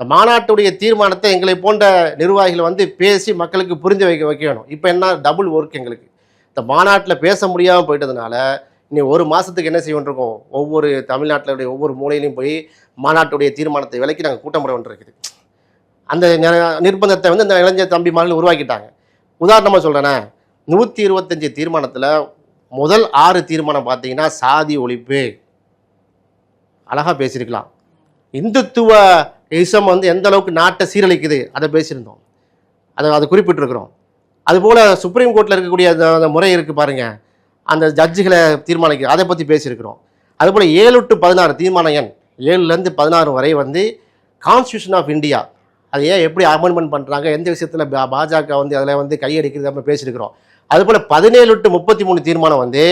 இந்த மாநாட்டுடைய தீர்மானத்தை எங்களை போன்ற நிர்வாகிகள் வந்து பேசி மக்களுக்கு புரிந்து வைக்கணும். இப்போ என்ன டபுள் ஒர்க் எங்களுக்கு. இந்த மாநாட்டில் பேச முடியாமல் போயிட்டதுனால இனி ஒரு மாதத்துக்கு என்ன செய்ய வேண்டியிருக்கோம், ஒவ்வொரு தமிழ்நாட்டிலுடைய ஒவ்வொரு மூலையிலையும் போய் மாநாட்டுடைய தீர்மானத்தை விலைக்கு நாங்கள் கூட்டம் போட வேண்டியிருக்குது. அந்த நிர்பந்தத்தை வந்து இந்த இளைஞர் தம்பிமார்கள் உருவாக்கிட்டாங்க. உதாரணமாக சொல்கிறேன்னா 125 தீர்மானத்தில் முதல் 6 தீர்மானம் பார்த்தீங்கன்னா சாதி ஒழிப்பு, அழகாக பேசியிருக்கலாம். இந்துத்துவ இசம் வந்து எந்த அளவுக்கு நாட்டை சீரழிக்குது அதை பேசியிருந்தோம், அதை குறிப்பிட்டிருக்கிறோம். அதுபோல் சுப்ரீம் கோர்ட்டில் இருக்கக்கூடிய அந்த முறை இருக்குது பாருங்கள், அந்த ஜட்ஜுகளை தீர்மானிக்க அதை பற்றி பேசியிருக்கிறோம். அதுபோல் 7 to 16 தீர்மான எண் 7லேருந்து 16 வரை வந்து கான்ஸ்டியூஷன் ஆஃப் இந்தியா அதை ஏன் எப்படி அமெண்ட்மெண்ட் பண்ணுறாங்க, எந்த விஷயத்தில் பாஜக வந்து அதில் வந்து கையடிக்கிறது நம்ம பேசியிருக்கிறோம். அதுபோல் 17 to 33 தீர்மானம் வந்து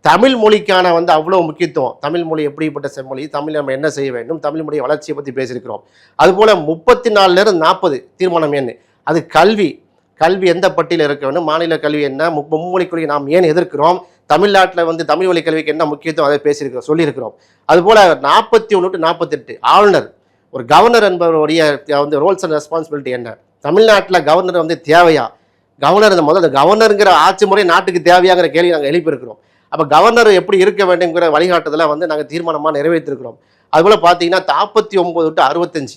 தமிழ் மொழிக்கான வந்து அவ்வளோ முக்கியத்துவம், தமிழ் மொழி எப்படிப்பட்ட செம்மொழி, தமிழ் நம்ம என்ன செய்ய வேண்டும், தமிழ் மொழி வளர்ச்சியை பற்றி பேசியிருக்கிறோம். அதுபோல் 34லேருந்து 40 தீர்மானம் என்ன, அது கல்வி எந்த பட்டியலில் இருக்க வேண்டும், மாநில கல்வி என்ன, மும்மொழி கொள்கை நாம் ஏன் எதிர்க்கிறோம், தமிழ்நாட்டில் வந்து தமிழ் வழி கல்விக்கு என்ன முக்கியத்துவம் அதை பேசியிருக்கிறோம் சொல்லியிருக்கிறோம். அதுபோல் 41 to 48 ஆளுநர், ஒரு கவர்னர் என்பவருடைய வந்து ரோல்ஸ் அண்ட் ரெஸ்பான்சிபிலிட்டி என்ன, தமிழ்நாட்டில் கவர்னர் வந்து தேவையா, கவர்னர் இந்த முதல்ல கவர்னருங்கிற ஆட்சி முறை நாட்டுக்கு தேவையாங்கிற கேள்வி நாங்கள் எழுப்பியிருக்கிறோம். அப்போ கவர்னர் எப்படி இருக்க வேண்டுங்கிற வழிகாட்டுதலை வந்து நாங்கள் தீர்மானமாக நிறைவேற்றிருக்கிறோம். அதுபோல் பார்த்தீங்கன்னா 49 to 65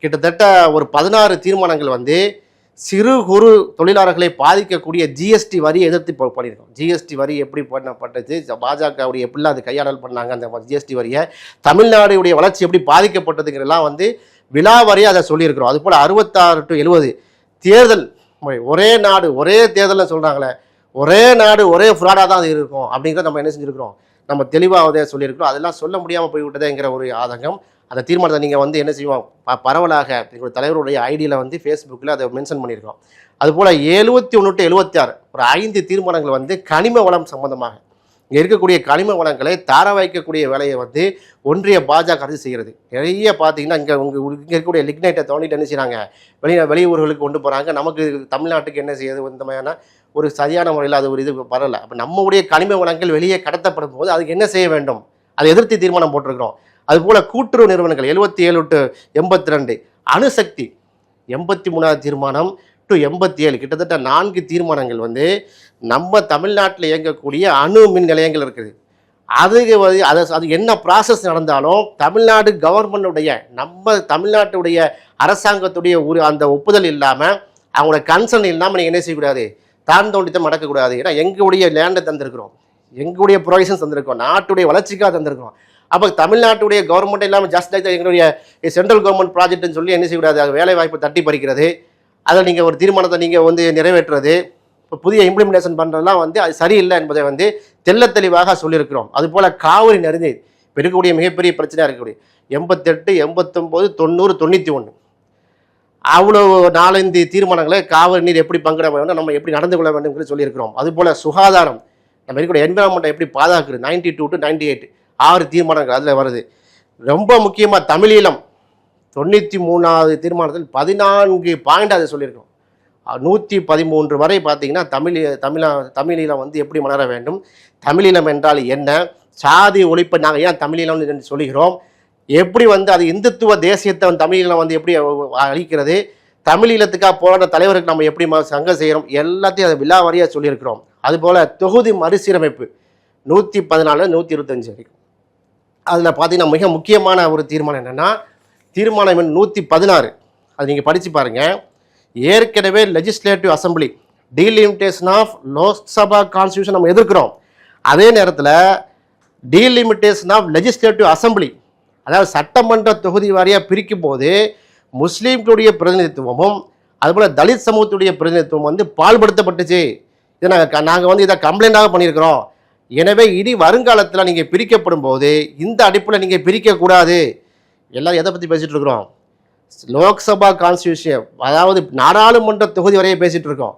கிட்டத்தட்ட ஒரு 16 தீர்மானங்கள் வந்து சிறு குறு தொழிலாளர்களை பாதிக்கக்கூடிய ஜிஎஸ்டி வரியை எதிர்த்து பண்ணியிருக்கோம். ஜிஎஸ்டி வரி எப்படி பண்ணப்பட்டது, பாஜகவுடைய எப்படிலாம் அது கையாடல் பண்ணாங்க, அந்த ஜிஎஸ்டி வரியை தமிழ்நாடுடைய வளர்ச்சி எப்படி பாதிக்கப்பட்டதுங்கிறலாம் வந்து விலாவரியாக அதை சொல்லியிருக்கிறோம். அதுபோல் 66 to 70 தேர்தல் முறை, ஒரே நாடு ஒரே தேர்தல்னு சொல்கிறாங்களே, ஒரே நாடு ஒரே ஃப்ராடாக தான் அது இருக்கும் அப்படிங்கிறத நம்ம என்ன செஞ்சுருக்கிறோம், நம்ம தெளிவாக அதை சொல்லியிருக்கிறோம். அதெல்லாம் சொல்ல முடியாமல் போய்விட்டதேங்கிற ஒரு ஆதங்கம். அந்த தீர்மானத்தை நீங்கள் வந்து என்ன செய்வோம், பரவலாக எங்களுடைய தலைவருடைய ஐடியில் வந்து ஃபேஸ்புக்கில் அதை மென்ஷன் பண்ணியிருக்கோம். அதுபோல் 71 to 76 ஒரு 5 தீர்மானங்கள் வந்து கனிம வளம் சம்பந்தமாக இங்கே இருக்கக்கூடிய கனிம வளங்களை தார வைக்கக்கூடிய வேலையை வந்து ஒன்றிய பாஜக அரசு செய்கிறது. நிறைய பார்த்தீங்கன்னா இங்கே இங்கே இருக்கக்கூடிய லிக்னைட்டை தோண்டிட்டு என்ன செய்கிறாங்க, வெளியூர்களுக்கு கொண்டு போகிறாங்க. நமக்கு தமிழ்நாட்டுக்கு என்ன செய்யுது, இந்த மாதிரியான ஒரு சரியான முறையில் அது ஒரு இது வரலை. அப்போ நம்முடைய கனிம வளங்கள் வெளியே கடத்தப்படும் போது அதுக்கு என்ன செய்ய வேண்டும், அதை எதிர்த்து தீர்மானம் போட்டிருக்கிறோம். அதுபோல் கூட்டுறவு நிறுவனங்கள் 77 to 82 அணுசக்தி 83வது தீர்மானம் to 87 கிட்டத்தட்ட 4 தீர்மானங்கள் வந்து நம்ம தமிழ்நாட்டில் இயங்கக்கூடிய அணு மின் நிலையங்கள் இருக்குது. அது என்ன ப்ராசஸ் நடந்தாலும் தமிழ்நாடு கவர்மெண்ட்டுடைய நம்ம தமிழ்நாட்டுடைய அரசாங்கத்துடைய அந்த ஒப்புதல் இல்லாமல் அவங்களோட கன்சர்ன் இல்லாமல் நீங்கள் என்ன செய்யக்கூடாது, தான் தோண்டித்தம் நடக்கக்கூடாது. ஏன்னா எங்களுடைய லேண்டை தந்திருக்கிறோம், எங்களுடைய ப்ரொவிஷன்ஸ் தந்திருக்கோம், நாட்டுடைய வளர்ச்சிக்காக தந்திருக்கிறோம். அப்போ தமிழ்நாட்டுடைய கவர்மெண்ட் இல்லாமல் ஜஸ்ட் எங்களுடைய சென்ட்ரல் கவர்மெண்ட் ப்ராஜெக்ட்னு சொல்லி என்ன செய்யக்கூடாது, அது வேலை வாய்ப்பை தட்டி பறிக்கிறது, அதில் நீங்கள் ஒரு தீர்மானத்தை நீங்கள் வந்து நிறைவேற்றுறது, இப்போ புதிய இம்ப்ளிமெண்டேஷன் பண்ணுறதுலாம் வந்து அது சரியில்லை என்பதை வந்து தெள்ள தெளிவாக சொல்லியிருக்கிறோம். அதுபோல் காவிரி நதிநீர் இப்போ இருக்கக்கூடிய மிகப்பெரிய பிரச்சனையாக இருக்கக்கூடிய 88, 89, 90, 91 அவ்வளோ 4-5 தீர்மானங்களை காவிரி நீர் எப்படி பங்கிட வேண்டும், நம்ம எப்படி நடந்து கொள்ள வேண்டும் சொல்லியிருக்கிறோம். அதுபோல் சுகாதாரம், நம்ம இருக்கக்கூடிய என்விரான்மெண்ட்டை எப்படி பாதுகாக்கிறது 92 to 98 6 தீர்மானங்கள் அதில் வருது. ரொம்ப முக்கியமாக தமிழீழம் 93வது தீர்மானத்தில் 14 பாயிண்ட் அதை சொல்லியிருக்கோம். 113 வரை பார்த்தீங்கன்னா தமிழீழம் வந்து எப்படி மலர வேண்டும், தமிழீழம் என்றால் என்ன, சாதி ஒழிப்பை நாங்கள் ஏன் தமிழீழம்னு சொல்லுகிறோம், எப்படி வந்து அது இந்துத்துவ தேசியத்தை தமிழீழம் வந்து எப்படி அழிக்கிறது, தமிழீழத்துக்காக போராட்ட தலைவருக்கு நம்ம எப்படி சங்கம் செய்கிறோம், எல்லாத்தையும் அதை விலாவாரியாக சொல்லியிருக்கிறோம். அதுபோல் தொகுதி மறுசீரமைப்பு 114 125 வரைக்கும் அதில் பார்த்தீங்கன்னா மிக முக்கியமான ஒரு தீர்மானம் என்னென்னா தீர்மானம் 116 அது நீங்கள் படித்து பாருங்கள். ஏற்கனவே legislative assembly delimitation of Lok Sabha constitution நம்ம எதிர்க்கிறோம். அதே நேரத்தில் டீலிமிட்டேஷன் ஆஃப் லெஜிஸ்லேட்டிவ் அசம்பிளி, அதாவது சட்டமன்ற தொகுதி வாரியாக பிரிக்கும் போது முஸ்லீம்களுடைய பிரதிநிதித்துவமும் அதுபோல் தலித் சமூகத்துடைய பிரதிநிதித்துவம் வந்து பால்படுத்தப்பட்டுச்சு. இதை நாங்கள் வந்து இதை கம்ப்ளைண்டாக பண்ணியிருக்கிறோம். எனவே இனி வருங்காலத்தில் நீங்கள் பிரிக்கப்படும் போது இந்த அடிப்பில் நீங்கள் பிரிக்கக்கூடாது. எல்லோரும் எதை பற்றி பேசிகிட்டு இருக்கிறோம், லோக்சபா கான்ஸ்டியூஷன், அதாவது நாடாளுமன்ற தொகுதி வரையே பேசிகிட்டு இருக்கோம்.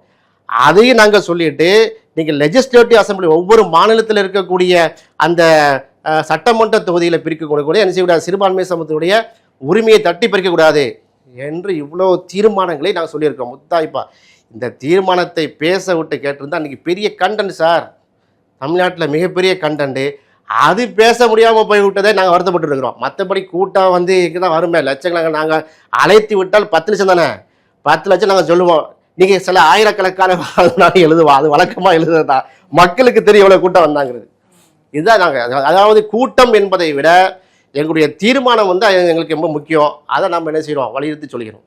அதையும் நாங்கள் சொல்லிட்டு நீங்கள் லெஜிஸ்லேட்டிவ் அசம்பிளி ஒவ்வொரு மாநிலத்தில் இருக்கக்கூடிய அந்த சட்டமன்ற தொகுதியில் பிரிக்கக்கூடாது, என்ன செய்யக்கூடாது, சிறுபான்மை சமூகத்துடைய உரிமையை தட்டி பறிக்கக்கூடாது என்று இவ்வளோ தீர்மானங்களை நாங்கள் சொல்லியிருக்கோம். முத்தாய்ப்பா இந்த தீர்மானத்தை பேச விட்டு கேட்டிருந்தா அன்றைக்கி பெரிய கண்டென்ட் சார், தமிழ்நாட்டில் மிகப்பெரிய கண்டென்ட்டு. அது பேச முடியாமல் போய் விட்டதே நாங்கள் வருத்தப்பட்டு இருக்கிறோம். மற்றபடி கூட்டம் வந்து தான் வருமே லட்சக்கணக்காக நாங்கள் அழைத்து விட்டால் 10 லட்சம் தானே, 10 லட்சம் நாங்கள் சொல்லுவோம். நீங்கள் சில ஆயிரக்கணக்கான எழுதுவோம், அது வழக்கமாக எழுதுறதா மக்களுக்கு தெரியும் எவ்வளோ கூட்டம் வந்தாங்கிறது. இதுதான் நாங்கள், அதாவது கூட்டம் என்பதை விட எங்களுடைய தீர்மானம் வந்து எங்களுக்கு ரொம்ப முக்கியம். அதை நம்ம என்ன செய்கிறோம், வலியுறுத்தி சொல்கிறோம்.